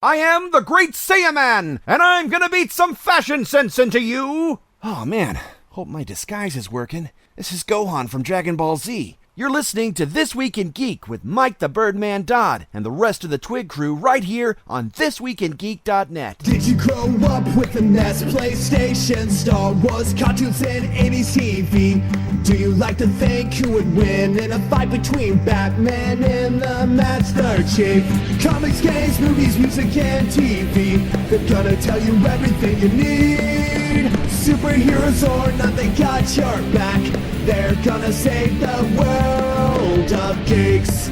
I am the Great Saiyaman, and I'm gonna beat some fashion sense into you! Oh man, hope my disguise is working. This is Gohan from Dragon Ball Z. You're listening to This Week in Geek with Mike the Birdman Dodd and the rest of the TWIG crew right here on thisweekingeek.net. Did you grow up with the NES, PlayStation, Star Wars, cartoons, and 80s TV? Do you like to think who would win in a fight between Batman and the Master Chief? Comics, games, movies, music, and TV, they're gonna tell you everything you need. Superheroes or not, they got your back. They're gonna save the world of geeks.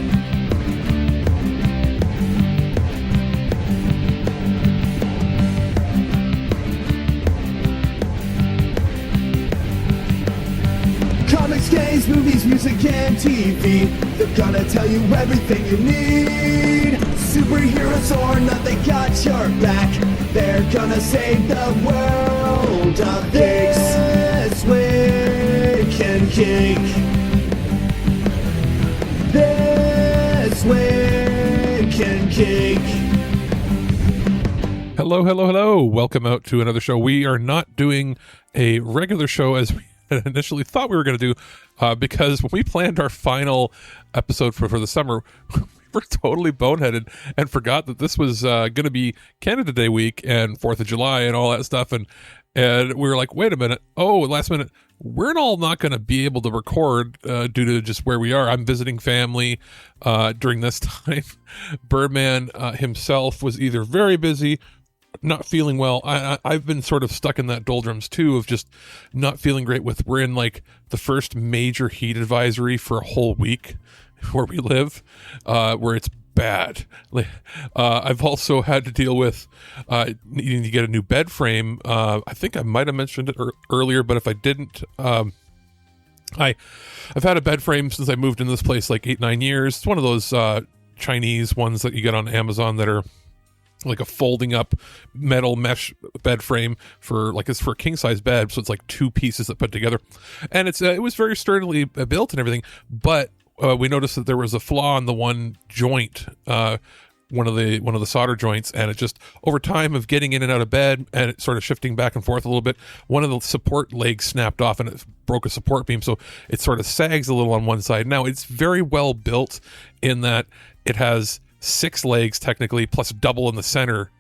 Comics, games, movies, music, and TV, they're gonna tell you everything you need. Superheroes or not, they got your back. They're gonna save the world of geeks. This Week in Geek. This Week in Geek. Hello. Welcome out to another show. We are not doing a regular show as we initially thought we were going to do because when we planned our final episode for the summer, we were totally boneheaded and forgot that this was going to be Canada Day week and 4th of July and all that stuff. And we were like, wait a minute. Oh, last minute. We're all not going to be able to record due to just where we are. I'm visiting family during this time. Birdman himself was either very busy, not feeling well. I've been sort of stuck in that doldrums too of just not feeling great we're in like the first major heat advisory for a whole week where we live, where it's bad. I've also had to deal with needing to get a new bed frame. I think I might have mentioned it earlier, but if I didn't, I've had a bed frame since I moved into this place like 8-9 years. It's one of those Chinese ones that you get on Amazon that are like a folding up metal mesh bed frame it's for a king size bed. So it's like two pieces that put together, and it was very sturdily built and everything. But we noticed that there was a flaw in the one joint, one of the solder joints, and it just over time of getting in and out of bed and it sort of shifting back and forth a little bit, one of the support legs snapped off and it broke a support beam. So it sort of sags a little on one side. Now it's very well built in that it has 6 legs technically plus double in the center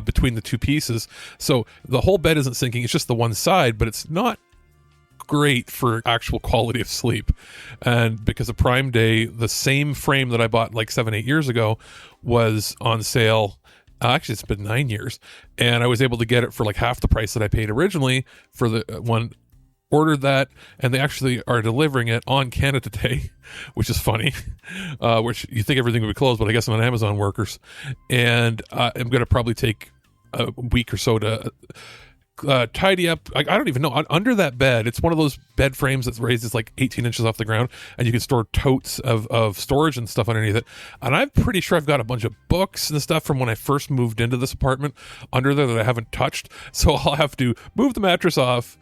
between the two pieces, so the whole bed isn't sinking, it's just the one side, but it's not great for actual quality of sleep. And because of Prime Day, the same frame that I bought like 7-8 years ago was on sale. Actually, it's been 9 years, and I was able to get it for like half the price that I paid originally for the one. Ordered that, and they actually are delivering it on Canada Day, which is funny, which you think everything would be closed, but I guess I'm an Amazon workers, and I'm going to probably take a week or so to tidy up. I don't even know. Under that bed, it's one of those bed frames that raises like 18 inches off the ground, and you can store totes of storage and stuff underneath it. And I'm pretty sure I've got a bunch of books and stuff from when I first moved into this apartment under there that I haven't touched. So I'll have to move the mattress off,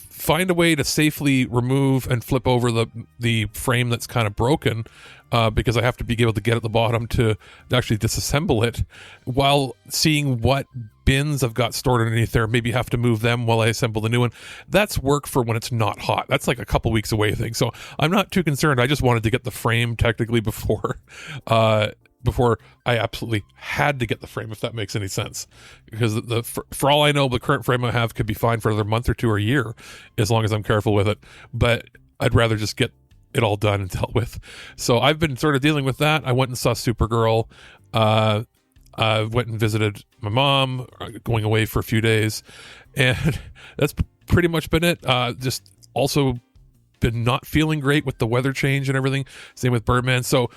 find a way to safely remove and flip over the frame that's kind of broken, because I have to be able to get at the bottom to actually disassemble it, while seeing what bins I've got stored underneath there, maybe have to move them while I assemble the new one. That's work for when it's not hot. That's like a couple weeks away thing. So I'm not too concerned. I just wanted to get the frame technically before I absolutely had to get the frame, if that makes any sense. Because for all I know, the current frame I have could be fine for another month or two or a year, as long as I'm careful with it. But I'd rather just get it all done and dealt with. So I've been sort of dealing with that. I went and saw Supergirl. I went and visited my mom, going away for a few days. And that's pretty much been it. Just also been not feeling great with the weather change and everything. Same with Birdman. So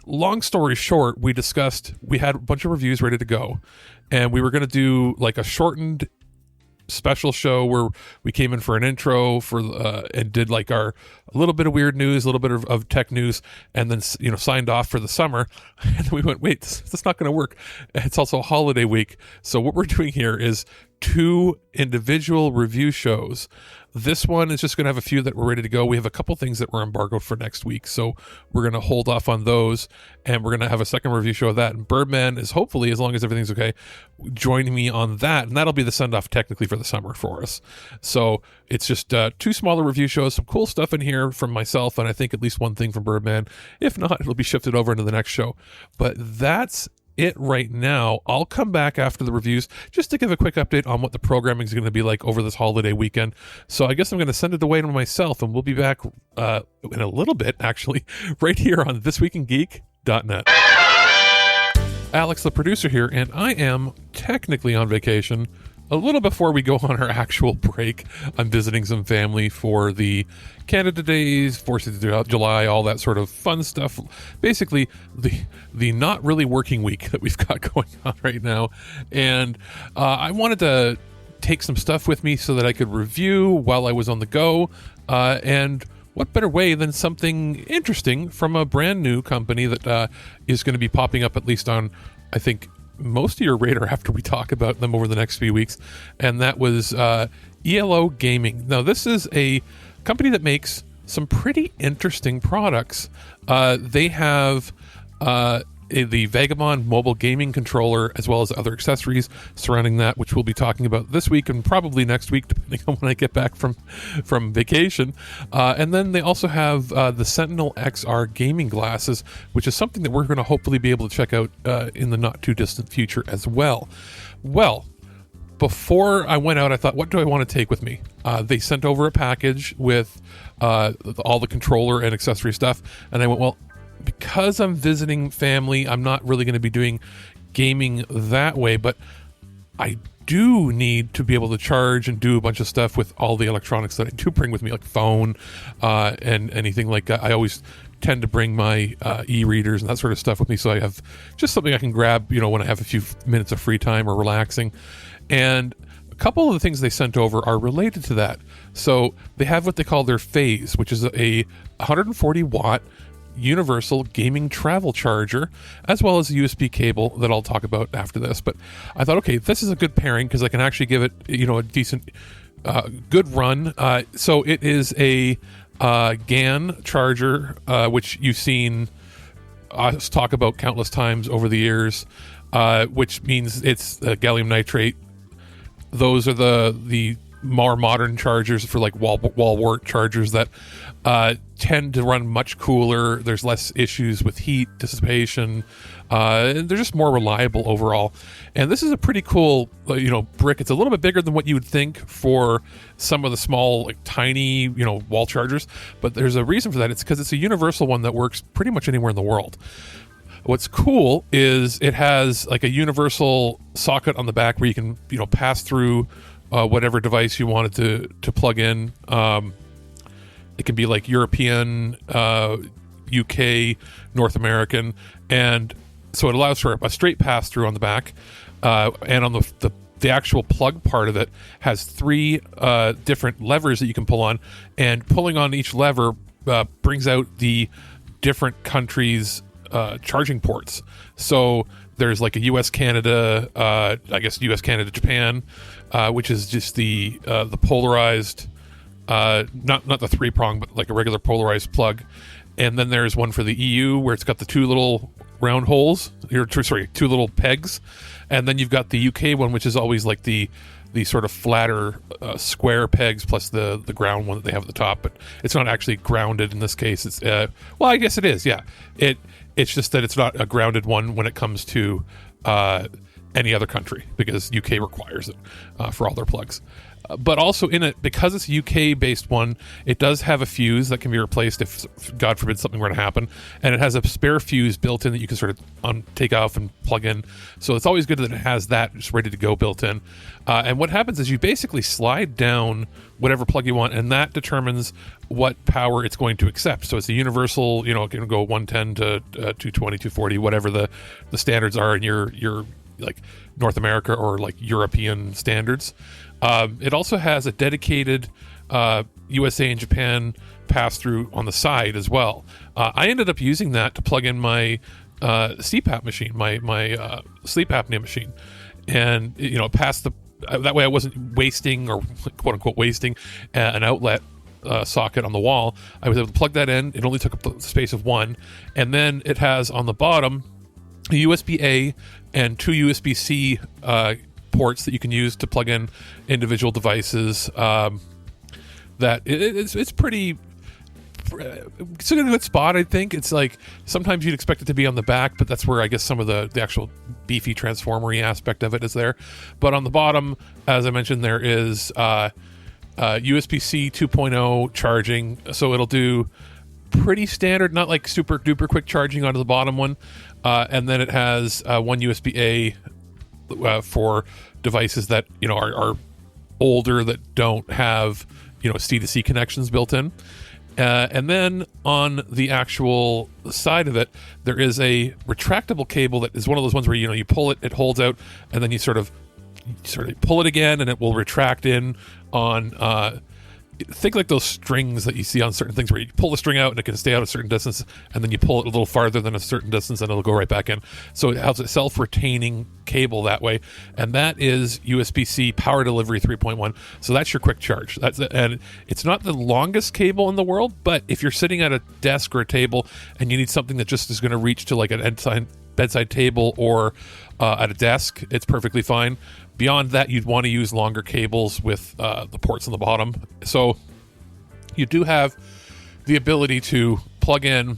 long story short, we had a bunch of reviews ready to go, and we were going to do like a shortened special show where we came in for an intro and did like a little bit of weird news, a little bit of tech news, and then signed off for the summer. And then we went, wait, that's not going to work. It's also a holiday week, so what we're doing here is 2 individual review shows This one is just going to have a few that we're ready to go. We have a couple things that were embargoed for next week, so we're going to hold off on those, and we're going to have a second review show of that. And Birdman is hopefully, as long as everything's okay, joining me on that, and that'll be the send-off technically for the summer for us. So it's just 2 smaller review shows, some cool stuff in here from myself, and I think at least one thing from Birdman. If not, it'll be shifted over into the next show. But that's it right now. I'll come back after the reviews just to give a quick update on what the programming is going to be like over this holiday weekend. So I guess I'm going to send it away to myself, and we'll be back in a little bit, actually, right here on thisweekingeek.net. Alex, the producer here, and I am technically on vacation. A little before we go on our actual break, I'm visiting some family for the Canada Days, 4th of July, all that sort of fun stuff. Basically, the not really working week that we've got going on right now. And I wanted to take some stuff with me so that I could review while I was on the go. And what better way than something interesting from a brand new company that is going to be popping up, at least on, I think, most of your radar after we talk about them over the next few weeks, and that was ELO Gaming. Now, this is a company that makes some pretty interesting products. They have the Vagabond mobile gaming controller, as well as other accessories surrounding that, which we'll be talking about this week and probably next week, depending on when I get back from vacation. And then they also have the Sentinel XR gaming glasses, which is something that we're going to hopefully be able to check out in the not too distant future as well. Well, before I went out, I thought, what do I want to take with me? They sent over a package with all the controller and accessory stuff, and I went, well, because I'm visiting family, I'm not really going to be doing gaming that way, but I do need to be able to charge and do a bunch of stuff with all the electronics that I do bring with me, like phone and anything like that. I always tend to bring my e-readers and that sort of stuff with me, so I have just something I can grab, when I have a few minutes of free time or relaxing. And a couple of the things they sent over are related to that. So they have what they call their Phase, which is a 140-watt universal gaming travel charger, as well as a USB cable that I'll talk about after this. But I thought, okay, this is a good pairing because I can actually give it, a decent, good run. So it is a GAN charger, which you've seen us talk about countless times over the years, which means it's gallium nitrate. Those are the more modern chargers for like wall wart chargers that tend to run much cooler. There's less issues with heat dissipation. They're just more reliable overall. And this is a pretty cool, brick. It's a little bit bigger than what you would think for some of the small, tiny, wall chargers. But there's a reason for that. It's because it's a universal one that works pretty much anywhere in the world. What's cool is it has like a universal socket on the back where you can, pass through whatever device you wanted to plug in. It can be like European, UK, North American, and so it allows for a straight pass through on the back. And on the actual plug part of it has 3 different levers that you can pull on, and pulling on each lever brings out the different countries' charging ports. So there's like a US Canada, US Canada Japan, which is just the polarized, not the 3-prong, but like a regular polarized plug. And then there's one for the EU where it's got the 2 little round holes, 2 little pegs. And then you've got the UK one, which is always like the sort of flatter square pegs plus the ground one that they have at the top. But it's not actually grounded in this case. It's I guess it is. Yeah, it's just that it's not a grounded one when it comes to any other country, because UK requires it for all their plugs. But also in it, because it's a UK-based one, it does have a fuse that can be replaced if, God forbid, something were to happen. And it has a spare fuse built in that you can sort of take off and plug in. So it's always good that it has that just ready to go built in. And what happens is you basically slide down whatever plug you want, and that determines what power it's going to accept. So it's a universal, it can go 110 to 220, 240, whatever the standards are in your like North America or like European standards. It also has a dedicated USA and Japan pass-through on the side as well. I ended up using that to plug in my CPAP machine, my sleep apnea machine, and it passed that way I wasn't wasting, or quote unquote wasting, an outlet socket on the wall. I was able to plug that in. It only took up the space of one. And then it has on the bottom a USB-A and 2 USB-C ports that you can use to plug in individual devices. It's pretty... It's in a good spot, I think. It's like sometimes you'd expect it to be on the back, but that's where I guess some of the actual beefy transformery aspect of it is there. But on the bottom, as I mentioned, there is USB-C 2.0 charging, so it'll do pretty standard, not like super duper quick charging onto the bottom one. And then it has one USB-A for devices that are older, that don't have C2C connections built in. And then on the actual side of it, there is a retractable cable that is one of those ones where you pull it, it holds out, and then you sort of pull it again, and it will retract in on. Think like those strings that you see on certain things where you pull the string out and it can stay out a certain distance, and then you pull it a little farther than a certain distance and it'll go right back in. So it has a self-retaining cable that way, and that is USB-C power delivery 3.1. So that's your quick charge. And it's not the longest cable in the world, but if you're sitting at a desk or a table and you need something that just is going to reach to like an bedside table or at a desk, it's perfectly fine. Beyond that, you'd want to use longer cables with the ports on the bottom. So you do have the ability to plug in,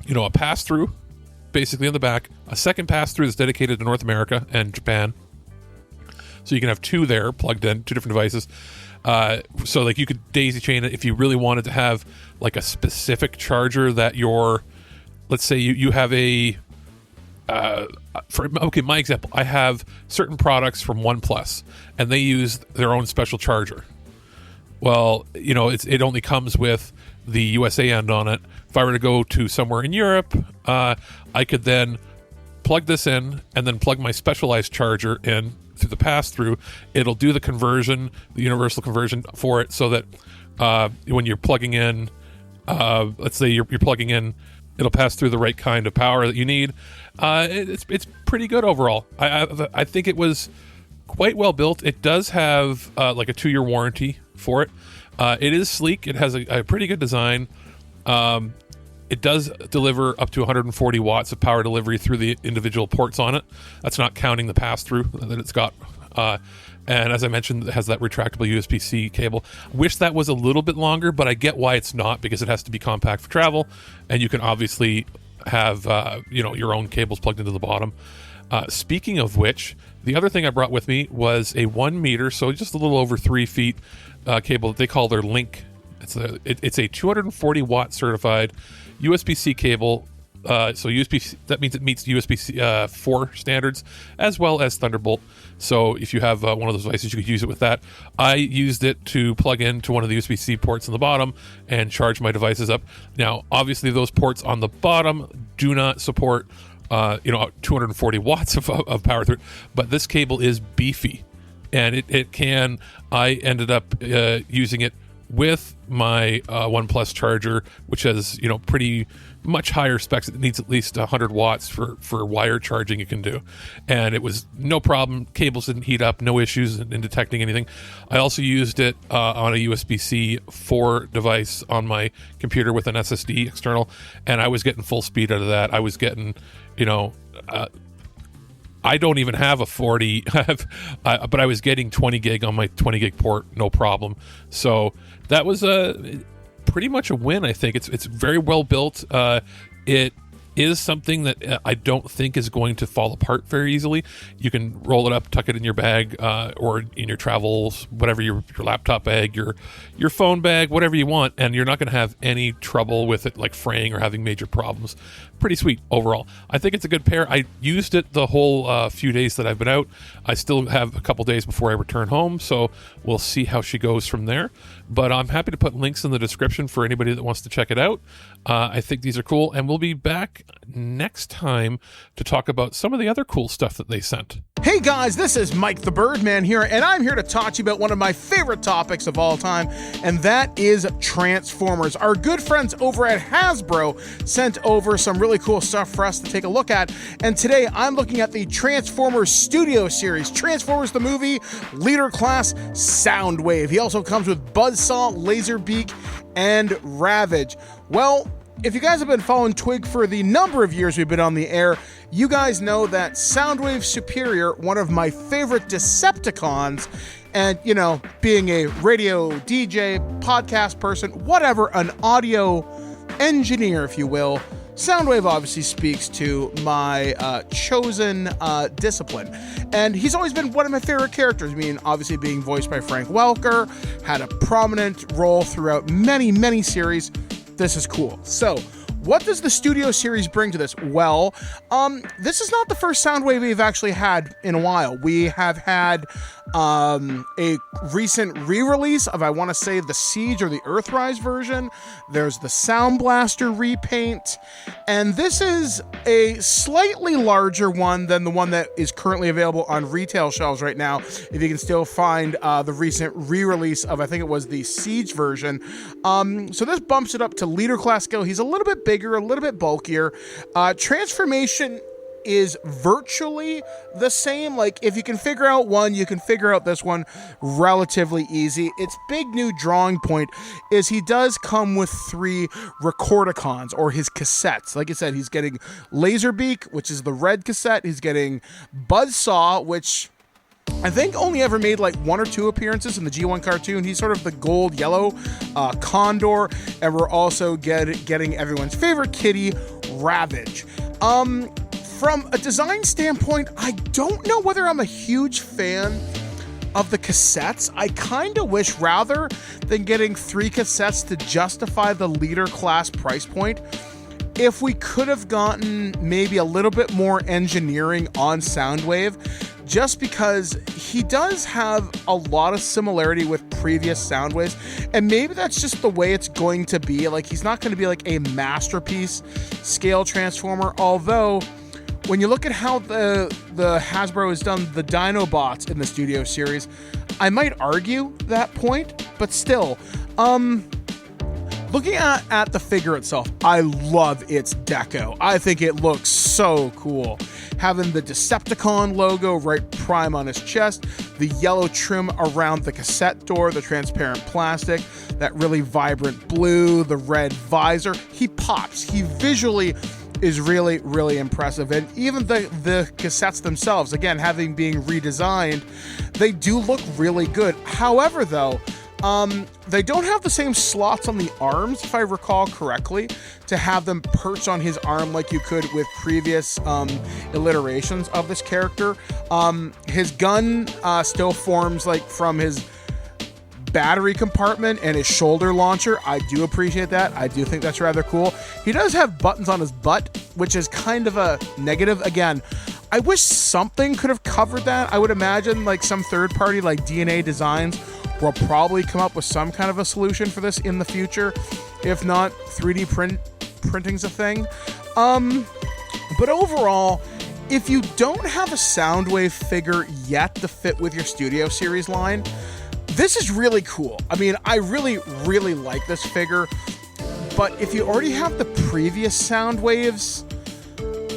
a pass-through, basically in the back, a second pass-through that's dedicated to North America and Japan. So you can have two there plugged in, two different devices. So like you could daisy chain it if you really wanted to have like a specific charger that let's say you have a... my example, I have certain products from OnePlus, and they use their own special charger. Well, it only comes with the USA end on it. If I were to go to somewhere in Europe, I could then plug this in and then plug my specialized charger in through the pass-through. It'll do the conversion, the universal conversion for it, so that when you're plugging in, let's say you're plugging in, it'll pass through the right kind of power that you need. It's pretty good overall. I think it was quite well built. It does have like a 2-year warranty for it. It is sleek. It has a pretty good design. It does deliver up to 140 watts of power delivery through the individual ports on it. That's not counting the pass-through that it's got. And as I mentioned, it has that retractable USB-C cable. Wish that was a little bit longer, but I get why it's not, because it has to be compact for travel, and you can obviously have your own cables plugged into the bottom. Speaking of which, the other thing I brought with me was a 1 meter, so just a little over 3 feet cable that they call their Link. It's a 240 watt certified USB-C cable. So USB, that means it meets USB 4 standards as well as Thunderbolt. So if you have one of those devices, you could use it with that. I used it to plug into one of the USB-C ports on the bottom and charge my devices up. Now, obviously, those ports on the bottom do not support 240 watts of power through it, but this cable is beefy, and it can. I ended up using it with my OnePlus charger, which has pretty much higher specs. It needs at least 100 watts for wire charging you can do, and it was no problem. Cables didn't heat up, no issues in detecting anything. I also used it on a USB-C 4 device on my computer with an SSD external, and I was getting full speed out of that. I was getting I don't even have a 40, but I was getting 20 gig on my 20 gig port, no problem. So that was pretty much a win, I think. It's very well built. It is something that I don't think is going to fall apart very easily. You can roll it up, tuck it in your bag, or in your travels, whatever, your laptop bag, your phone bag, whatever you want, and you're not going to have any trouble with it like fraying or having major problems. Pretty sweet overall. I think it's a good pair. I used it the whole few days that I've been out. I still have a couple days before I return home, so we'll see how she goes from there. But I'm happy to put links in the description for anybody that wants to check it out. I think these are cool, and we'll be back next time to talk about some of the other cool stuff that they sent. Hey guys, this is Mike the Birdman here, and I'm here to talk to you about one of my favorite topics of all time, and that is Transformers. Our good friends over at Hasbro sent over some really cool stuff for us to take a look at, and today I'm looking at the Transformers Studio Series, Transformers the Movie, Leader Class, Soundwave. He also comes with Buzzsaw, Laserbeak, and Ravage. Well, if you guys have been following TWIG for the number of years we've been on the air, you guys know that Soundwave Superior, one of my favorite Decepticons, and, you know, being a radio DJ, podcast person, whatever, an audio engineer, if you will, Soundwave obviously speaks to my chosen discipline. And he's always been one of my favorite characters. I mean, obviously being voiced by Frank Welker, had a prominent role throughout many, many series. This is cool. So, what does the Studio Series bring to this? Well, this is not the first Soundwave we've actually had in a while. We have had a recent re-release of, I want to say, the Siege or the Earthrise version. There's the Sound Blaster repaint, and this is a slightly larger one than the one that is currently available on retail shelves right now, if you can still find the recent re-release of, I think it was the Siege version. So this bumps it up to Leader Class scale. He's a little bit bigger, a little bit bulkier. Transformation is virtually the same. Like, if you can figure out one, you can figure out this one relatively easy. Its big new drawing point is he does come with 3 Recordicons, or his cassettes. Like I said, he's getting Laserbeak, which is the red cassette. He's getting Buzzsaw, which I think only ever made like 1 or 2 appearances in the G1 cartoon. He's sort of the gold-yellow Condor, and we're also getting everyone's favorite kitty, Ravage. From a design standpoint, I don't know whether I'm a huge fan of the cassettes. I kind of wish, rather than getting 3 cassettes to justify the Leader Class price point, if we could have gotten maybe a little bit more engineering on Soundwave, just because he does have a lot of similarity with previous Soundwaves, and maybe that's just the way it's going to be. Like, he's not going to be like a masterpiece scale Transformer, although when you look at how the Hasbro has done the Dinobots in the Studio Series, I might argue that point, but still, looking at the figure itself, I love its deco. I think it looks so cool. Having the Decepticon logo right prime on his chest, the yellow trim around the cassette door, the transparent plastic, that really vibrant blue, the red visor. He pops. He visually is really, really impressive. And even the cassettes themselves, again, having being redesigned, they do look really good. However, though, they don't have the same slots on the arms, if I recall correctly, to have them perch on his arm like you could with previous iterations of this character. His gun still forms like from his battery compartment and his shoulder launcher. I do appreciate that. I do think that's rather cool. He does have buttons on his butt, which is kind of a negative. Again, I wish something could have covered that. I would imagine like some third party like DNA Designs will probably come up with some kind of a solution for this in the future. If not, 3D printing's a thing. But overall, if you don't have a Soundwave figure yet to fit with your Studio Series line, this is really cool. I mean, I really, really like this figure. But if you already have the previous Soundwaves,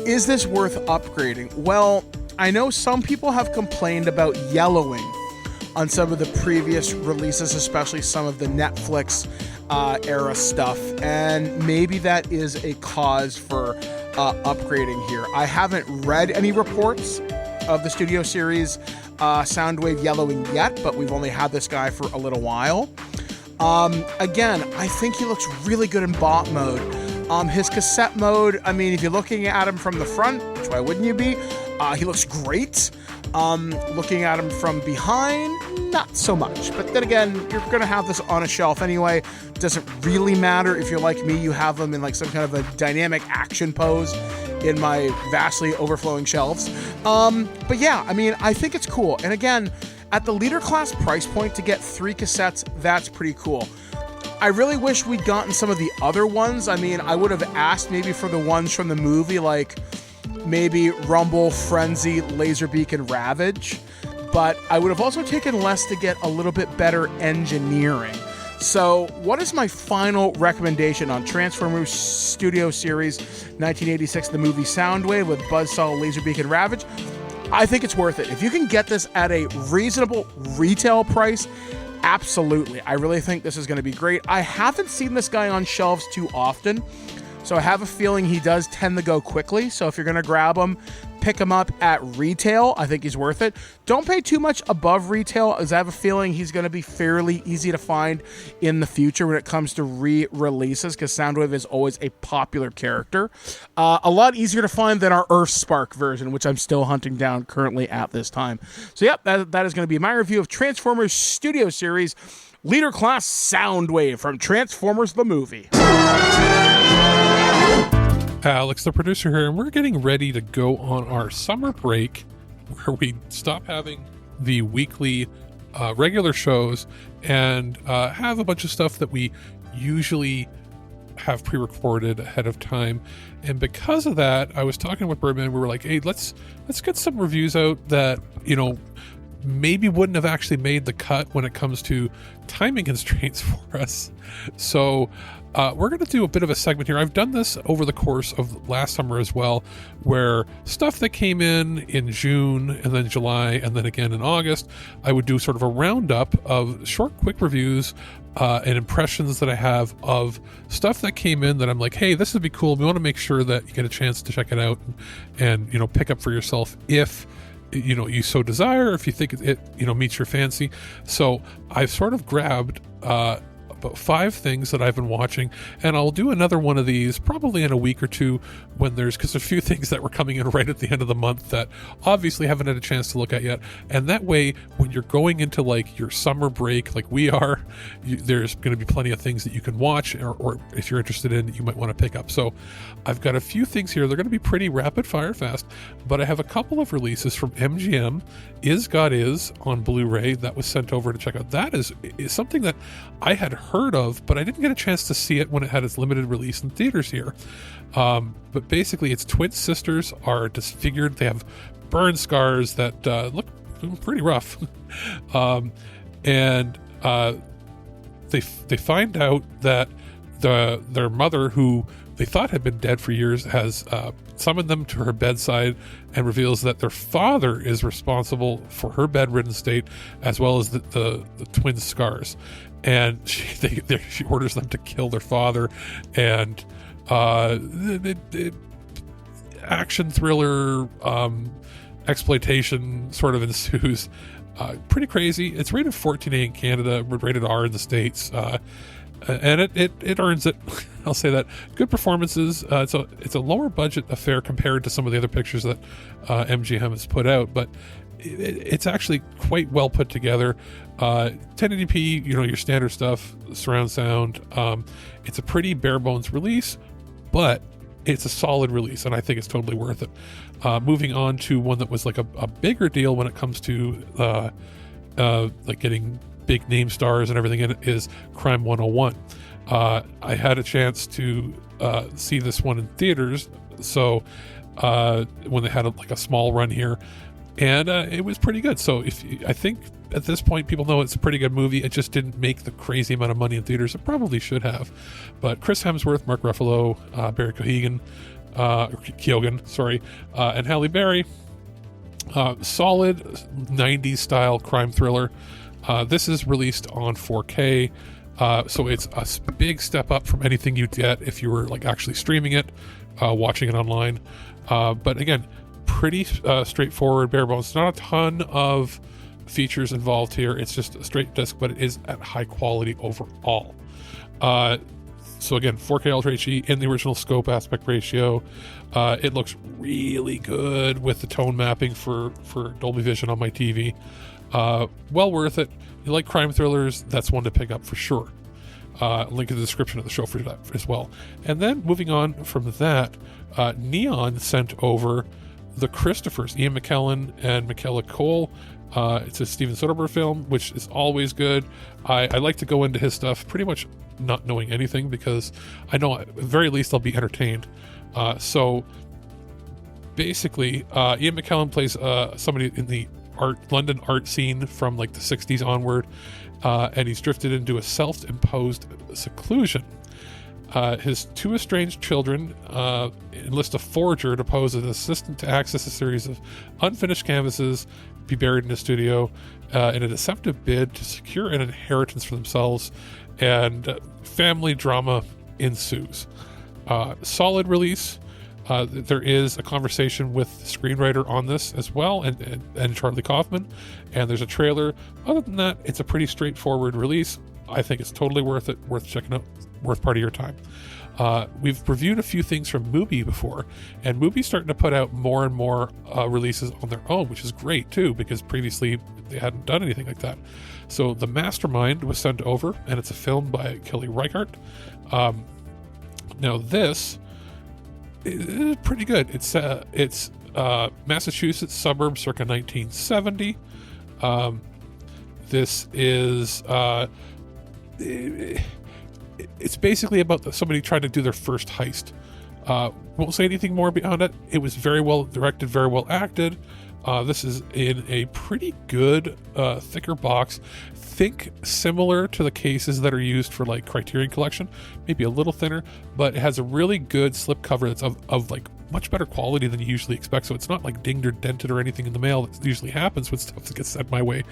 is this worth upgrading? Well, I know some people have complained about yellowing on some of the previous releases, especially some of the Netflix era stuff, and maybe that is a cause for upgrading here. I haven't read any reports of the Studio Series Soundwave yellowing yet, but we've only had this guy for a little while. Again, I think he looks really good in bot mode. His cassette mode, I mean, if you're looking at him from the front, which why wouldn't you be? He looks great. Looking at him from behind, not so much. But then again, you're going to have this on a shelf anyway. Doesn't really matter. If you're like me, you have them in like some kind of a dynamic action pose in my vastly overflowing shelves. But yeah, I mean, I think it's cool. And again, at the Leader Class price point to get 3 cassettes, that's pretty cool. I really wish we'd gotten some of the other ones. I mean, I would have asked maybe for the ones from the movie, like maybe Rumble, Frenzy, Laserbeak, and Ravage. But I would have also taken less to get a little bit better engineering. So what is my final recommendation on Transformers Studio Series 1986, the movie Soundwave with Buzzsaw, Laserbeak, and Ravage? I think it's worth it. If you can get this at a reasonable retail price, absolutely. I really think this is going to be great. I haven't seen this guy on shelves too often, so I have a feeling he does tend to go quickly. So if you're going to grab him, pick him up at retail. I think he's worth it. Don't pay too much above retail, as I have a feeling he's going to be fairly easy to find in the future when it comes to re-releases, because Soundwave is always a popular character. A lot easier to find than our Earthspark version, which I'm still hunting down currently at this time. So yep, that is going to be my review of Transformers Studio Series Leader Class Soundwave from Transformers the Movie. Alex, the producer here, and we're getting ready to go on our summer break where we stop having the weekly regular shows and have a bunch of stuff that we usually have pre-recorded ahead of time. And because of that, I was talking with Birdman. We were like, hey, let's get some reviews out that, you know, maybe wouldn't have actually made the cut when it comes to timing constraints for us. So we're going to do a bit of a segment here. I've done this over the course of last summer as well, where stuff that came in June and then July and then again in August, I would do sort of a roundup of short, quick reviews and impressions that I have of stuff that came in that I'm like, hey, this would be cool. We want to make sure that you get a chance to check it out and you know, pick up for yourself if you know you so desire, if you think it you know meets your fancy. So I've sort of grabbed about 5 things that I've been watching, and I'll do another one of these probably in a week or two when there's a few things that were coming in right at the end of the month that obviously haven't had a chance to look at yet. And that way, when you're going into like your summer break like we are, there's going to be plenty of things that you can watch, or if you're interested in, you might want to pick up. So I've got a few things here. They're going to be pretty rapid fire fast, but I have a couple of releases from MGM. Is God Is on Blu-ray that was sent over to check out. That is something that I had heard of, but I didn't get a chance to see it when it had its limited release in theaters here. But basically, its twin sisters are disfigured. They have burn scars that look pretty rough. And they find out that their mother, who they thought had been dead for years, has summoned them to her bedside and reveals that their father is responsible for her bedridden state as well as the twin scars. And she orders them to kill their father, and action thriller exploitation sort of ensues. Pretty crazy. It's rated 14A in Canada, rated R in the States, and it earns it. I'll say that. Good performances. It's a lower budget affair compared to some of the other pictures that MGM has put out, but it's actually quite well put together. 1080p, you know, your standard stuff, surround sound. It's a pretty bare bones release, but it's a solid release, and I think it's totally worth it. Moving on to one that was like a bigger deal when it comes to like getting big name stars and everything in it, is Crime 101. I had a chance to see this one in theaters, so when they had a small run here, and it was pretty good. So I think at this point people know it's a pretty good movie. It just didn't make the crazy amount of money in theaters it probably should have. But Chris Hemsworth, Mark Ruffalo, Barry Keoghan, and Halle Berry. Solid 90s style crime thriller. This is released on 4K, so it's a big step up from anything you'd get if you were like actually streaming it, watching it online. But again, pretty straightforward, bare bones. Not a ton of features involved here. It's just a straight disc, but it is at high quality overall. So again, 4K Ultra HD in the original scope aspect ratio. It looks really good with the tone mapping for Dolby Vision on my TV. Well worth it. You like crime thrillers, that's one to pick up for sure. Link in the description of the show for that as well. And then moving on from that, Neon sent over The Christophers, Ian McKellen and Michaela Cole. It's a Steven Soderbergh film, which is always good. I like to go into his stuff pretty much not knowing anything, because I know at the very least I'll be entertained. So basically, Ian McKellen plays somebody in the London art scene from like the 60s onward, and he's drifted into a self-imposed seclusion. His two estranged children enlist a forger to pose as an assistant to access a series of unfinished canvases be buried in a studio in a deceptive bid to secure an inheritance for themselves, and family drama ensues. Solid release. There is a conversation with the screenwriter on this as well, and Charlie Kaufman, and there's a trailer. Other than that, it's a pretty straightforward release. I think it's totally worth it, worth checking out, worth part of your time. We've reviewed a few things from Mubi before, and Mubi's starting to put out more and more releases on their own, which is great too, because previously they hadn't done anything like that. So The Mastermind was sent over, and it's a film by Kelly Reichardt. Now this is pretty good. It's Massachusetts suburb circa 1970. This is it's basically about somebody trying to do their first heist. Won't say anything more beyond it. It was very well directed, very well acted. This is in a pretty good thicker box. Think similar to the cases that are used for like Criterion Collection, maybe a little thinner, but it has a really good slipcover that's of like much better quality than you usually expect. So it's not like dinged or dented or anything in the mail that usually happens when stuff that gets sent my way.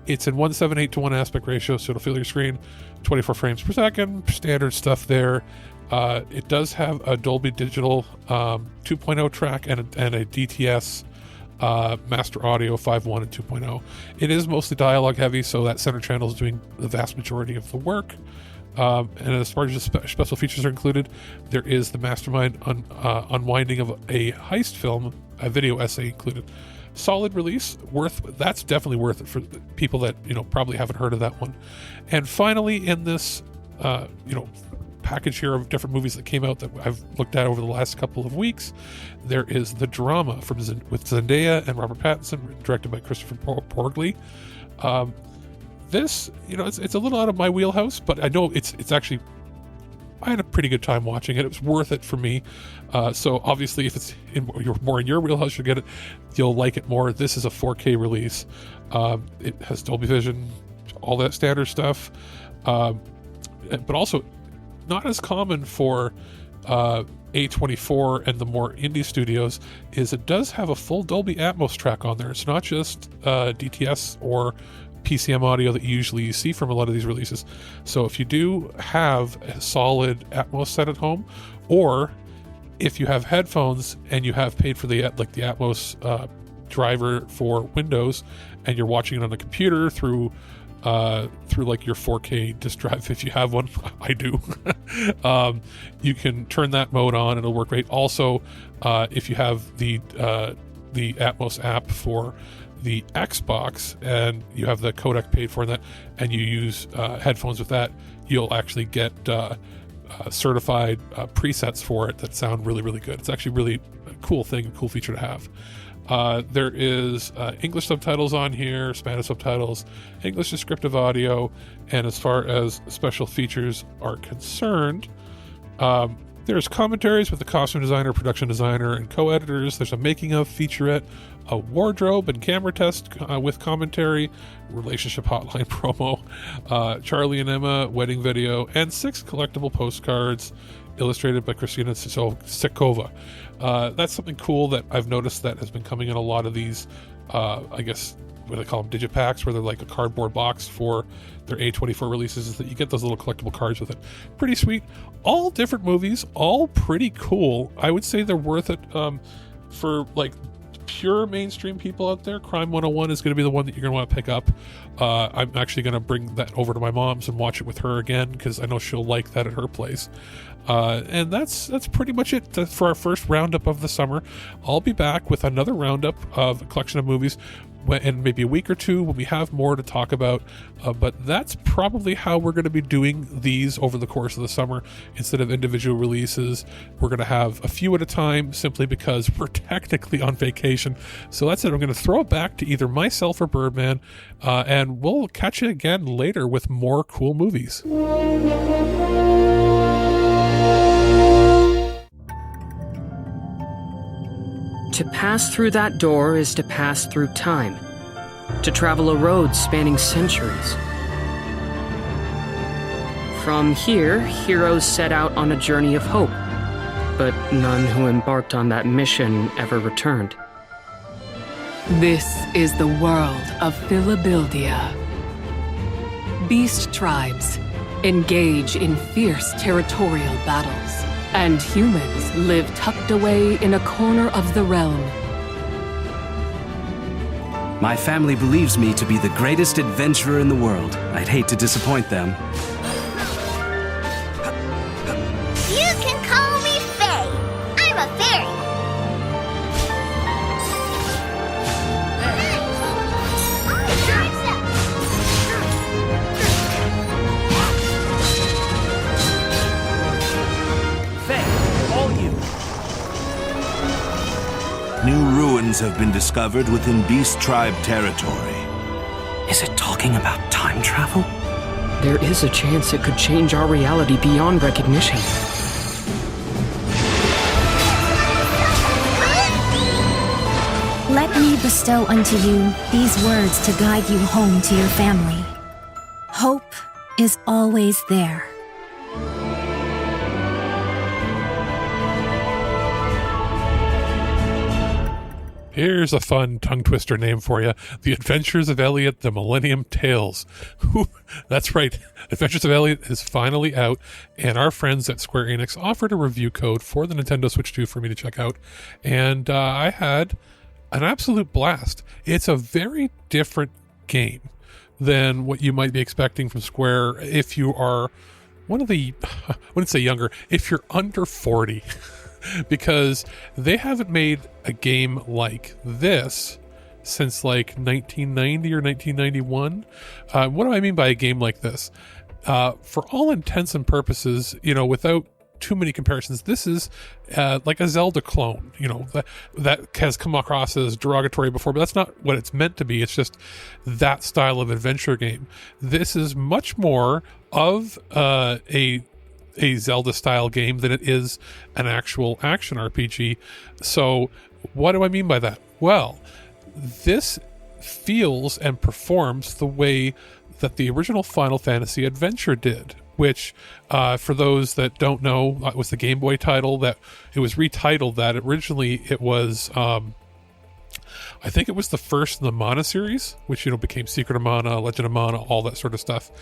It's in 1:7:8 to 1 aspect ratio, so it'll fill your screen, 24 frames per second, standard stuff there. It does have a Dolby Digital 2.0 track and a DTS Master Audio 5.1 and 2.0. It is mostly dialogue heavy, so that center channel is doing the vast majority of the work. And as far as the special features are included, there is the Mastermind unwinding of a heist film, a video essay included. Solid release, that's definitely worth it for people that probably haven't heard of that one. And finally, in this package here of different movies that came out that I've looked at over the last couple of weeks, there is The Drama with Zendaya and Robert Pattinson, directed by Christopher Porgley. This, it's a little out of my wheelhouse, but I know it's actually, I had a pretty good time watching it. It was worth it for me. So obviously, if it's more in your wheelhouse, you'll like it more. This is a 4K release. It has Dolby Vision, all that standard stuff, but also not as common for A24 and the more indie studios is it does have a full Dolby Atmos track on there. It's not just DTS or PCM audio that you usually see from a lot of these releases. So if you do have a solid Atmos set at home, or if you have headphones and you have paid for the Atmos driver for Windows, and you're watching it on a computer through like your 4K disk drive, if you have one, I do, you can turn that mode on and it'll work great. Also, if you have the Atmos app for the Xbox and you have the codec paid for that, and you use headphones with that, you'll actually get certified presets for it that sound really, really good. It's actually really a cool thing, a cool feature to have. There is English subtitles on here, Spanish subtitles, English descriptive audio, and as far as special features are concerned, there's commentaries with the costume designer, production designer, and co-editors. There's a making of featurette, a wardrobe and camera test with commentary, relationship hotline promo, Charlie and Emma wedding video, and 6 collectible postcards illustrated by Christina Sekova. That's something cool that I've noticed that has been coming in a lot of these, I guess, what they call them, digipacks, where they're like a cardboard box for their A24 releases, is that you get those little collectible cards with it. Pretty sweet. All different movies, all pretty cool. I would say they're worth it for like pure mainstream people out there. Crime 101 is going to be the one that you're going to want to pick up. I'm actually going to bring that over to my mom's and watch it with her again, because I know she'll like that at her place. And that's pretty much it for our first roundup of the summer. I'll be back with another roundup of a collection of movies, in maybe a week or two when we have more to talk about. But that's probably how we're going to be doing these over the course of the summer. Instead of individual releases, we're going to have a few at a time, simply because we're technically on vacation. So that's it. I'm going to throw it back to either myself or Birdman, and we'll catch you again later with more cool movies. To pass through that door is to pass through time, to travel a road spanning centuries. From here, heroes set out on a journey of hope, but none who embarked on that mission ever returned. This is the world of Philadelphia. Beast tribes engage in fierce territorial battles, and humans live tucked away in a corner of the realm. My family believes me to be the greatest adventurer in the world. I'd hate to disappoint them. You can call me Faye. I'm a fairy. New ruins have been discovered within Beast Tribe territory. Is it talking about time travel? There is a chance it could change our reality beyond recognition. Let me bestow unto you these words to guide you home to your family. Hope is always there. Here's a fun tongue twister name for you. The Adventures of Elliot, the Millennium Tales. That's right. Adventures of Elliot is finally out, and our friends at Square Enix offered a review code for the Nintendo Switch 2 for me to check out. And I had an absolute blast. It's a very different game than what you might be expecting from Square if you are one of the, I wouldn't say younger, if you're under 40. Because they haven't made a game like this since like 1990 or 1991. What do I mean by a game like this? For all intents and purposes, without too many comparisons, this is like a Zelda clone. That has come across as derogatory before, but that's not what it's meant to be. It's just that style of adventure game. This is much more of a Zelda style game than it is an actual action RPG. So what do I mean by that? Well, this feels and performs the way that the original Final Fantasy Adventure did, which for those that don't know, was the Game Boy title. That it was retitled that. Originally it was I think it was the first in the Mana series, which became Secret of Mana, Legend of Mana, all that sort of stuff.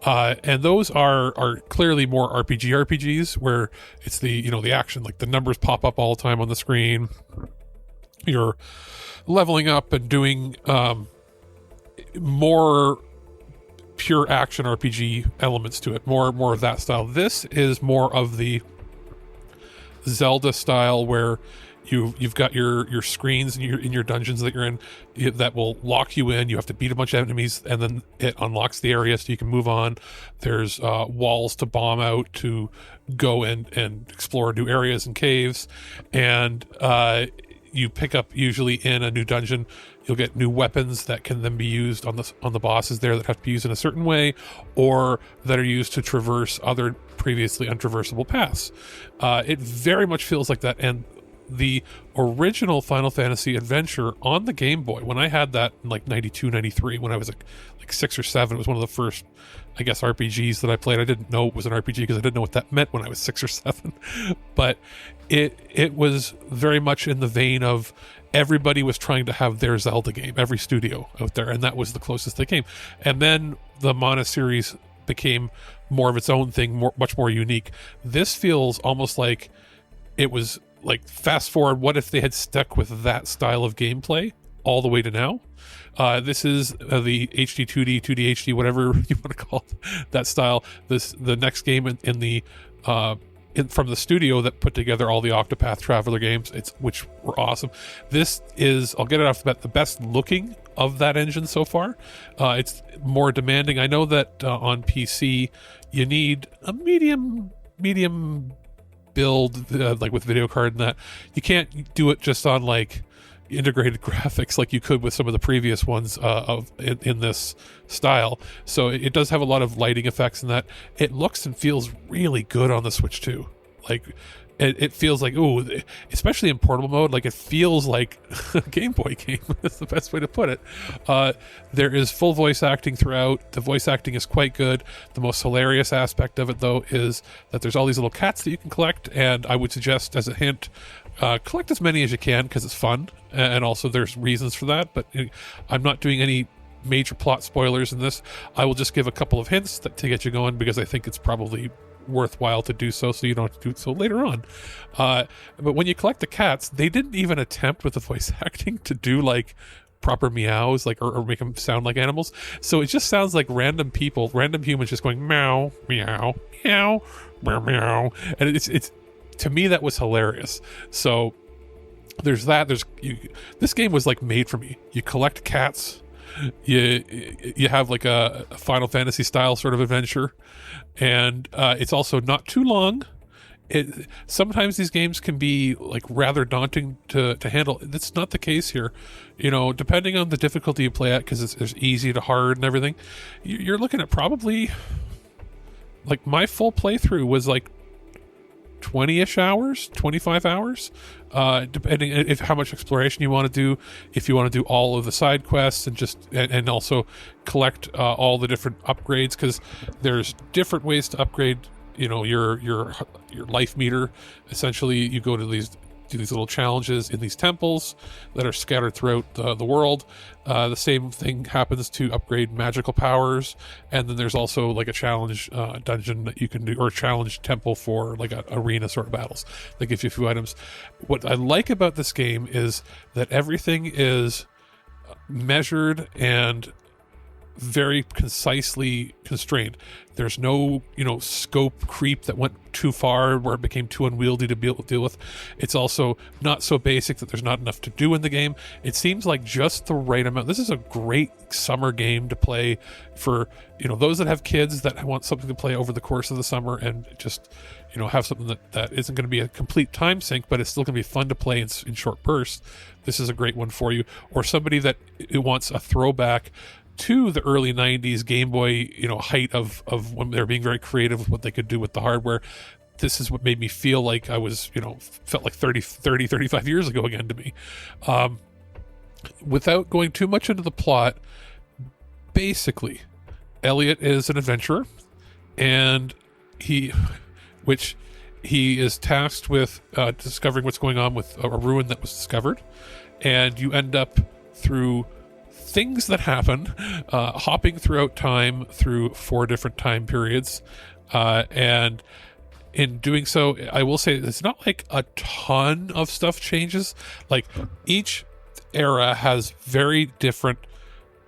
And those are clearly more RPGs, where it's the action, like the numbers pop up all the time on the screen. You're leveling up and doing more pure action RPG elements to it, more of that style. This is more of the Zelda style, where you've got your screens in your dungeons that you're in that will lock you in. You have to beat a bunch of enemies, and then it unlocks the area so you can move on. There's walls to bomb out to go and explore new areas and caves, and you pick up, usually in a new dungeon, you'll get new weapons that can then be used on the bosses there, that have to be used in a certain way, or that are used to traverse other previously untraversable paths. It very much feels like that. And the original Final Fantasy Adventure on the Game Boy, when I had that in like 92, 93, when I was like 6 or 7, it was one of the first, I guess, RPGs that I played. I didn't know it was an RPG because I didn't know what that meant when I was 6 or 7. But it was very much in the vein of everybody was trying to have their Zelda game, every studio out there, and that was the closest they came. And then the Mana series became more of its own thing, much more unique. This feels almost like it was like, fast forward, what if they had stuck with that style of gameplay all the way to now? This is the HD 2D, 2D HD, whatever you want to call it, that style. The next game in the from the studio that put together all the Octopath Traveler games, which were awesome. This is, I'll get it off the bat, the best looking of that engine so far. It's more demanding. I know that on PC you need a medium build, like with video card and that. You can't do it just on like integrated graphics like you could with some of the previous ones in this style. So it does have a lot of lighting effects in that. It looks and feels really good on the Switch too. Like it feels like, ooh, especially in portable mode, like it feels like a Game Boy game. That's the best way to put it. There is full voice acting throughout. The voice acting is quite good. The most hilarious aspect of it, though, is that there's all these little cats that you can collect, and I would suggest, as a hint, collect as many as you can because it's fun, and also there's reasons for that, but I'm not doing any major plot spoilers in this. I will just give a couple of hints to get you going because I think it's probably worthwhile to do so you don't have to do it so later on. But when you collect the cats, they didn't even attempt with the voice acting to do like proper meows, like or make them sound like animals. So it just sounds like random humans just going meow, meow, meow, meow, meow. And it's to me that was hilarious. So there's that. This game was like made for me. You collect cats. You have like a Final Fantasy style sort of adventure, and it's also not too long. Sometimes these games can be like rather daunting to handle. That's not the case here. Depending on the difficulty you play at, because there's easy to hard and everything, you're looking at probably like my full playthrough was like 20-ish hours, 25 hours, depending if how much exploration you want to do, if you want to do all of the side quests and also collect all the different upgrades, because there's different ways to upgrade your life meter. Essentially, you go to these little challenges in these temples that are scattered throughout the world. The same thing happens to upgrade magical powers, and then there's also like a challenge dungeon that you can do, or a challenge temple for like a arena sort of battles that gives you a few items. What I like about this game is that everything is measured and very concisely constrained. There's no scope creep that went too far where it became too unwieldy to deal with. It's also not so basic that there's not enough to do in the game. It seems like just the right amount. This is a great summer game to play for those that have kids that want something to play over the course of the summer, and just have something that isn't going to be a complete time sink, but it's still going to be fun to play in short bursts. This is a great one for you. Or somebody that wants a throwback to the early 90s Game Boy, height of when they're being very creative with what they could do with the hardware. This is what made me feel like I was, felt like 35 years ago again to me. Without going too much into the plot, basically, Elliot is an adventurer, and he is tasked with discovering what's going on with a ruin that was discovered, and you end up through things that happen, hopping throughout time through 4 different time periods, and in doing so, I will say it's not like a ton of stuff changes. Like each era has very different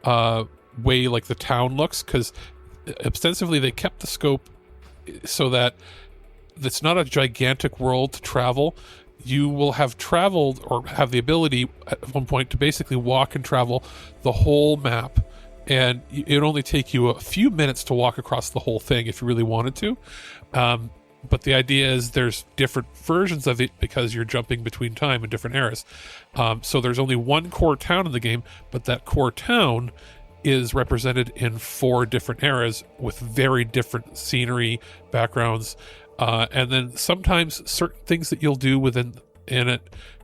way like the town looks, because ostensibly they kept the scope so that it's not a gigantic world to travel. You will have traveled or have the ability at one point to basically walk and travel the whole map, and it would only take you a few minutes to walk across the whole thing if you really wanted to. But the idea is there's different versions of it because you're jumping between time and different eras. So there's only one core town in the game, but that core town is represented in 4 different eras with very different scenery, backgrounds. And then sometimes certain things that you'll do in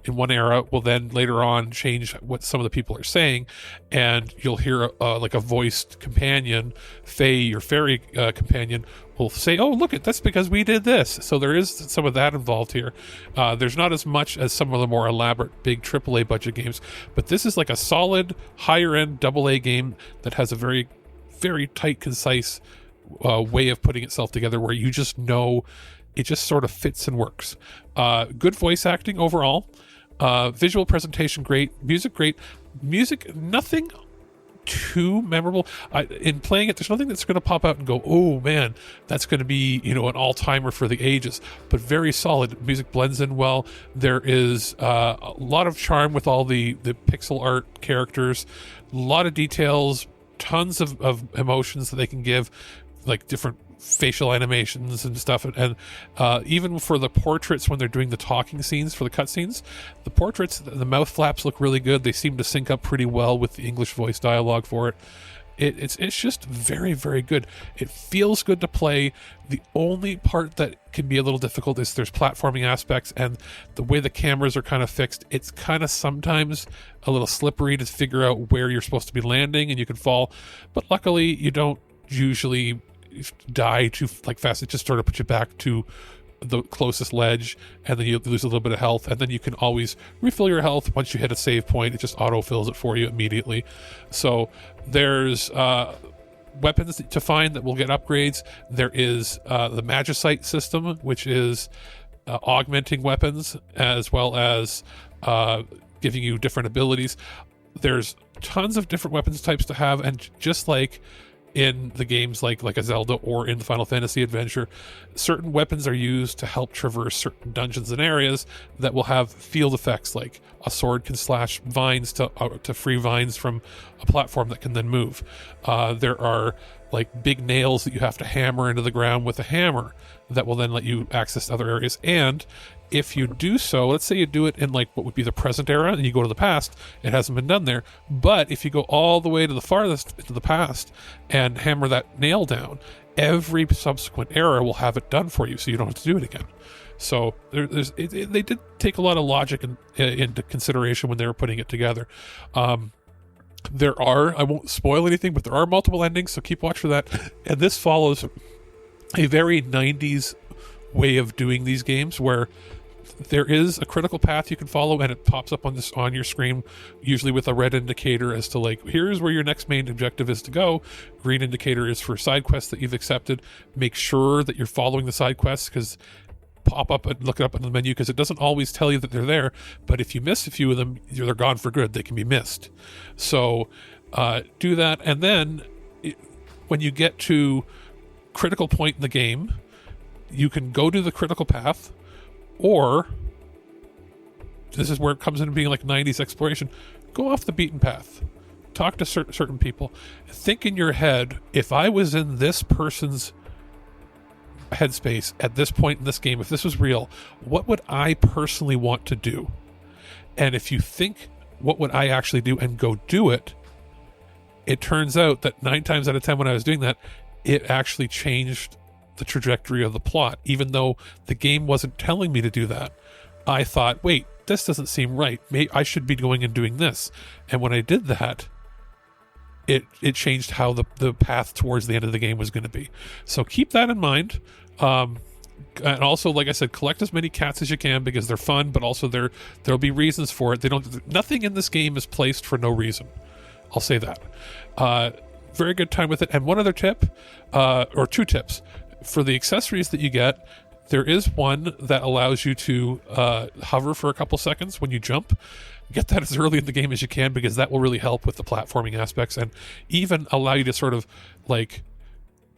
one era will then later on change what some of the people are saying, and you'll hear like a voiced companion, Faye, your fairy companion, will say, "Oh, look, that's because we did this." So there is some of that involved here. There's not as much as some of the more elaborate big AAA budget games, but this is like a solid higher end AA game that has a very, very tight, concise way of putting itself together, where you just know it just sort of fits and works. Good voice acting overall. Visual presentation great. Music great. Music, nothing too memorable. In playing it, there's nothing that's going to pop out and go, oh man, that's going to be, an all-timer for the ages, but very solid. Music blends in well. There is a lot of charm with all the pixel art characters, a lot of details, tons of emotions that they can give, like different facial animations and stuff, and even for the portraits when they're doing the talking scenes for the cutscenes, the portraits, the mouth flaps look really good. They seem to sync up pretty well with the English voice dialogue for it. It's just very, very good. It feels good to play. The only part that can be a little difficult is there's platforming aspects, and the way the cameras are kind of fixed, it's kind of sometimes a little slippery to figure out where you're supposed to be landing, and you can fall. But luckily, you don't usually die too fast. It just sort of puts you back to the closest ledge, and then you lose a little bit of health, and then you can always refill your health once you hit a save point. It just auto fills it for you immediately. So there's weapons to find that will get upgrades. There is the Magicite system, which is augmenting weapons as well as giving you different abilities. There's tons of different weapons types to have, and just like in the games like a Zelda or in the Final Fantasy adventure, certain weapons are used to help traverse certain dungeons and areas that will have field effects, like a sword can slash vines to free vines from a platform that can then move. There are like big nails that you have to hammer into the ground with a hammer that will then let you access other areas. And if you do so, let's say you do it in like what would be the present era and you go to the past, it hasn't been done there. But if you go all the way to the farthest into the past and hammer that nail down, every subsequent era will have it done for you, so you don't have to do it again. So they did take a lot of logic into consideration when they were putting it together. There are, I won't spoil anything, but there are multiple endings, so keep watch for that. And this follows a very 90s way of doing these games, where there is a critical path you can follow, and it pops up on your screen, usually with a red indicator as to like, here's where your next main objective is to go. Green indicator is for side quests that you've accepted. Make sure that you're following the side quests, because pop up and look it up in the menu, because it doesn't always tell you that they're there, but if you miss a few of them, they're gone for good. They can be missed. So do that, and then when you get to critical point in the game, you can go to the critical path, or this is where it comes into being like 90s exploration, go off the beaten path, talk to certain people, think in your head, if I was in this person's headspace at this point in this game, if this was real, what would I personally want to do? And if you think, what would I actually do, and go do it, it turns out that 9 times out of 10 when I was doing that, it actually changed the trajectory of the plot. Even though the game wasn't telling me to do that, I thought, wait, this doesn't seem right. Maybe I should be going and doing this. And when I did that, it changed how the path towards the end of the game was going to be. So keep that in mind. And also, like I said, collect as many cats as you can, because they're fun, but also there'll be reasons for it. Nothing in this game is placed for no reason. I'll say that. Very good time with it. And one other tip, or 2 tips. For the accessories that you get, there is one that allows you to hover for a couple seconds when you jump. Get that as early in the game as you can, because that will really help with the platforming aspects, and even allow you to sort of like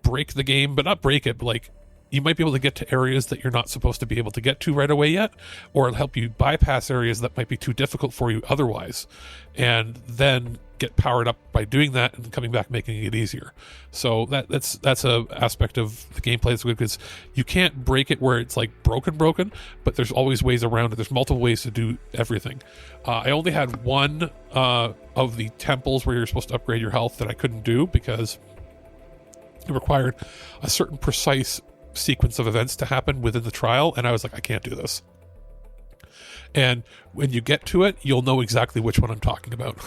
break the game, but not break it, but like you might be able to get to areas that you're not supposed to be able to get to right away yet, or it'll help you bypass areas that might be too difficult for you otherwise, and then get powered up by doing that and coming back making it easier. So that's a aspect of the gameplay that's good, because you can't break it where it's like broken, but there's always ways around it. There's multiple ways to do everything. I only had one of the temples where you're supposed to upgrade your health that I couldn't do, because it required a certain precise sequence of events to happen within the trial, and I was like, I can't do this. And when you get to it, you'll know exactly which one I'm talking about.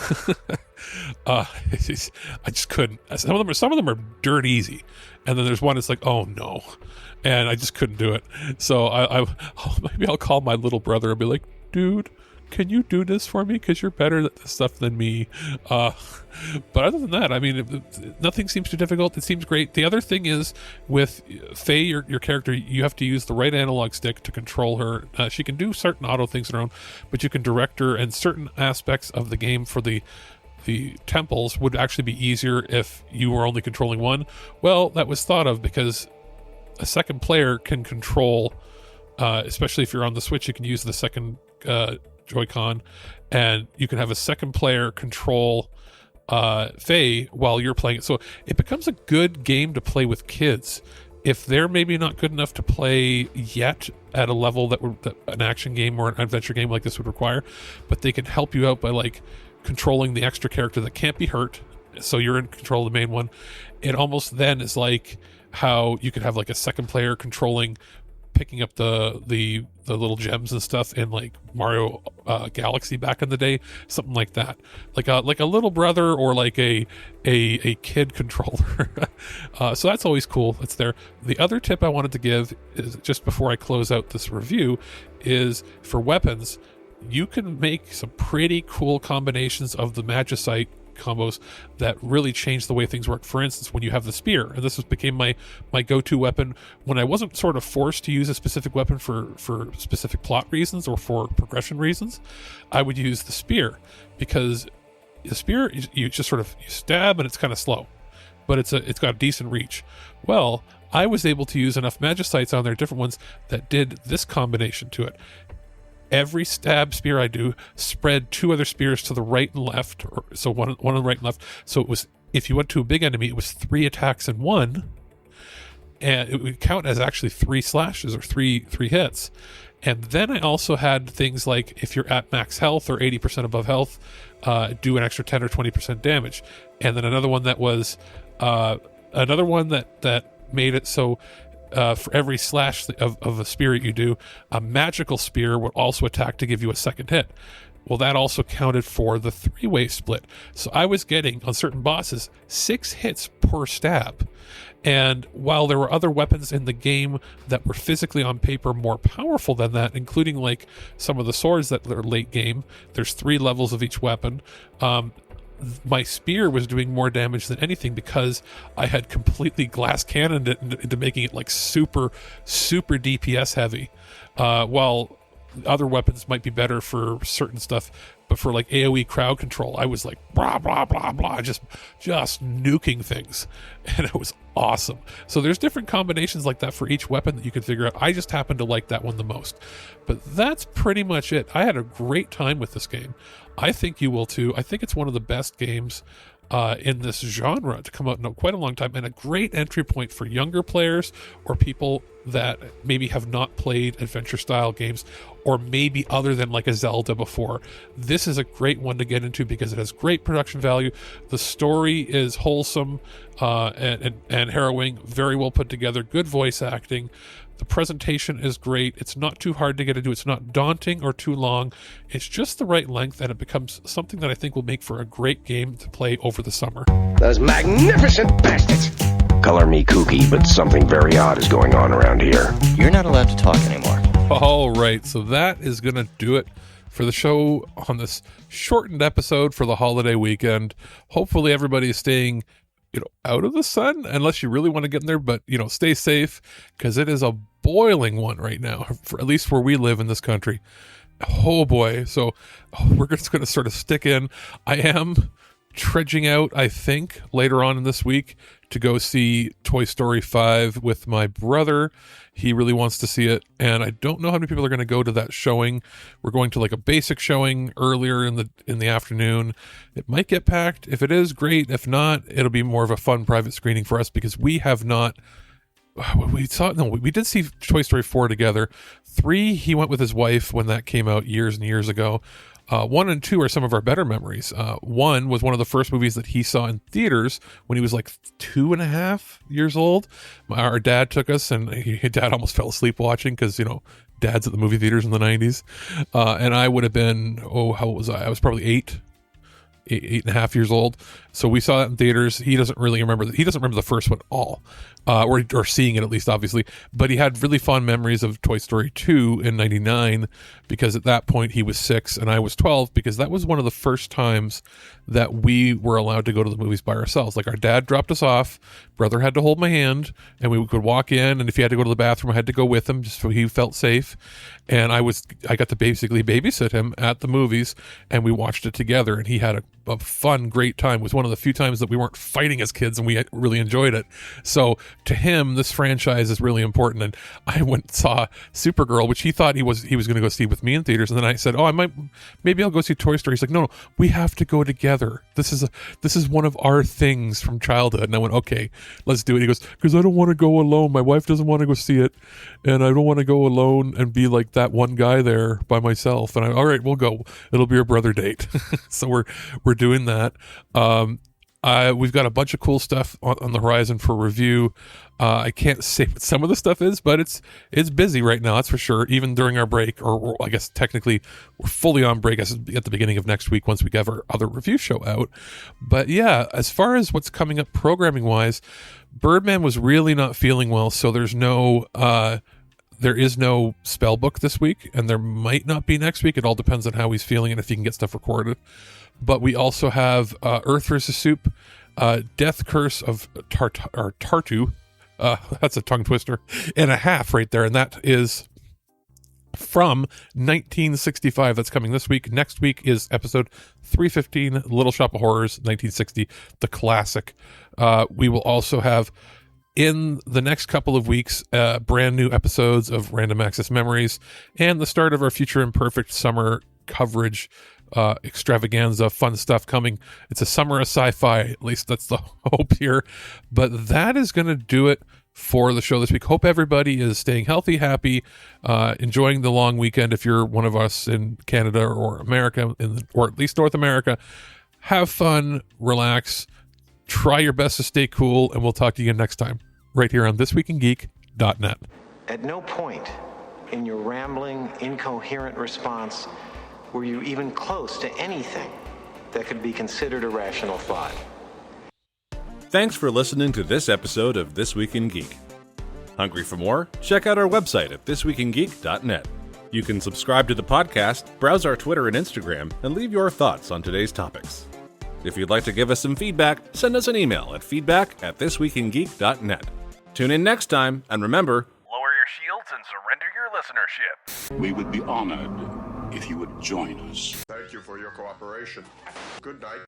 I just couldn't. Some of them are dirt easy, and then there's one that's like, oh no, and I just couldn't do it. So maybe I'll call my little brother and be like, dude, can you do this for me? Because you're better at this stuff than me. But other than that, I mean, nothing seems too difficult. It seems great. The other thing is, with Faye, your character, you have to use the right analog stick to control her. She can do certain auto things on her own, but you can direct her, and certain aspects of the game for the temples would actually be easier if you were only controlling one. Well, that was thought of because a second player can control, especially if you're on the Switch, you can use the second Joy-Con, and you can have a second player control Faye while you're playing it. So it becomes a good game to play with kids. If they're maybe not good enough to play yet at a level that an action game or an adventure game like this would require, but they can help you out by like controlling the extra character that can't be hurt, so you're in control of the main one. It almost then is like how you could have like a second player controlling, picking up the little gems and stuff in like Mario Galaxy back in the day, something like that, like a little brother or like a kid controller. So that's always cool. That's there. The other tip I wanted to give is, just before I close out this review, is for weapons, you can make some pretty cool combinations of the Magicite combos that really change the way things work. For instance, when you have the spear, and this became my go-to weapon when I wasn't sort of forced to use a specific weapon for specific plot reasons or for progression reasons, I would use the spear, because the spear, you just sort of you stab and it's kind of slow, but it's got a decent reach. Well, I was able to use enough Magicites on there, different ones, that did this combination to it. Every stab spear I do spread 2 other spears to the right and left, so one on the right and left. So it was, if you went to a big enemy, it was 3 attacks in one, and it would count as actually 3 slashes or three hits. And then I also had things like, if you're at max health or 80% above health, do an extra 10 or 20% damage. And then another one that was that made it so for every slash of a spear you do, a magical spear would also attack to give you a second hit. Well, that also counted for the 3-way split. So I was getting, on certain bosses, 6 hits per stab. And while there were other weapons in the game that were physically on paper more powerful than that, including like some of the swords that are late game, there's 3 levels of each weapon. My spear was doing more damage than anything because I had completely glass cannoned it into making it like super DPS heavy, while other weapons might be better for certain stuff, but for like AoE crowd control, I was like blah blah blah blah, just nuking things, and it was awesome. So there's different combinations like that for each weapon that you can figure out. I just happen to like that one the most, but that's pretty much it. I had a great time with this game. I think you will too. I think it's one of the best games in this genre to come out in quite a long time, and a great entry point for younger players or people that maybe have not played adventure style games, or maybe other than like a Zelda before. This is a great one to get into because it has great production value. The story is wholesome and harrowing, very well put together, good voice acting. The presentation is great. It's not too hard to get into. It's not daunting or too long. It's just the right length, and it becomes something that I think will make for a great game to play over the summer. Those magnificent bastards! Color me kooky, but something very odd is going on around here. You're not allowed to talk anymore. All right, so that is going to do it for the show on this shortened episode for the holiday weekend. Hopefully everybody is staying out of the sun, unless you really want to get in there, but stay safe, because it is a boiling one right now, for at least where we live in this country. Oh boy. So we're just going to sort of stick in. I am trudging out, I think, later on in this week to go see Toy Story 5 with my brother. He really wants to see it, and I don't know how many people are going to go to that showing. We're going to like a basic showing earlier in the afternoon. It might get packed. If it is, great. If not, it'll be more of a fun private screening for us, because we have not. We did see Toy Story 4 together. 3, he went with his wife when that came out years and years ago. 1 and 2 are some of our better memories. 1 was one of the first movies that he saw in theaters when he was like 2.5 years old. Our dad took us, and dad almost fell asleep watching, because dad's at the movie theaters in the 90s. And I would have been, how old was I? I was probably 8.5 years old. So we saw that in theaters. He doesn't really remember. He doesn't remember the first one at all, or seeing it at least, obviously. But he had really fond memories of Toy Story 2 in '99, because at that point he was 6 and I was 12, because that was one of the first times that we were allowed to go to the movies by ourselves. Like, our dad dropped us off, brother had to hold my hand, and we could walk in, and if he had to go to the bathroom, I had to go with him just so he felt safe. And I got to basically babysit him at the movies, and we watched it together, and he had a a fun, great time. It was one of the few times that we weren't fighting as kids, and we really enjoyed it. So to him, this franchise is really important. And I went and saw Supergirl, which he thought he was going to go see with me in theaters. And then I said, maybe I'll go see Toy Story. He's like, no, we have to go together. This is one of our things from childhood. And I went, okay, let's do it. He goes, because I don't want to go alone. My wife doesn't want to go see it, and I don't want to go alone and be like that one guy there by myself. And all right, we'll go. It'll be our brother date. So we're doing that. We've got a bunch of cool stuff on the horizon for review. I can't say what some of the stuff is, but it's busy right now, that's for sure. Even during our break, or I guess technically we're fully on break at the beginning of next week once we get our other review show out. But yeah, as far as what's coming up programming wise, Birdman was really not feeling well, so there is no spell book this week, and there might not be next week. It all depends on how he's feeling and if he can get stuff recorded. But we also have Earth vs. Soup, Death Curse of Tartu. That's a tongue twister and a half right there, and that is from 1965. That's coming this week. Next week is episode 315, Little Shop of Horrors, 1960, the classic. We will also have, in the next couple of weeks, brand new episodes of Random Access Memories and the start of our Future Imperfect summer coverage extravaganza, fun stuff coming. It's a summer of sci-fi, at least that's the hope here. But that is going to do it for the show this week. Hope everybody is staying healthy, happy, enjoying the long weekend. If you're one of us in Canada or America, or at least North America, have fun, relax, try your best to stay cool, and we'll talk to you again next time right here on thisweekingeek.net. At no point in your rambling, incoherent response were you even close to anything that could be considered a rational thought. Thanks for listening to this episode of This Week in Geek. Hungry for more? Check out our website at thisweekingeek.net. You can subscribe to the podcast, browse our Twitter and Instagram, and leave your thoughts on today's topics. If you'd like to give us some feedback, send us an email at feedback@thisweekingeek.net. Tune in next time, and remember, lower your shields and surrender your listenership. We would be honored if you would join us. Thank you for your cooperation. Good night.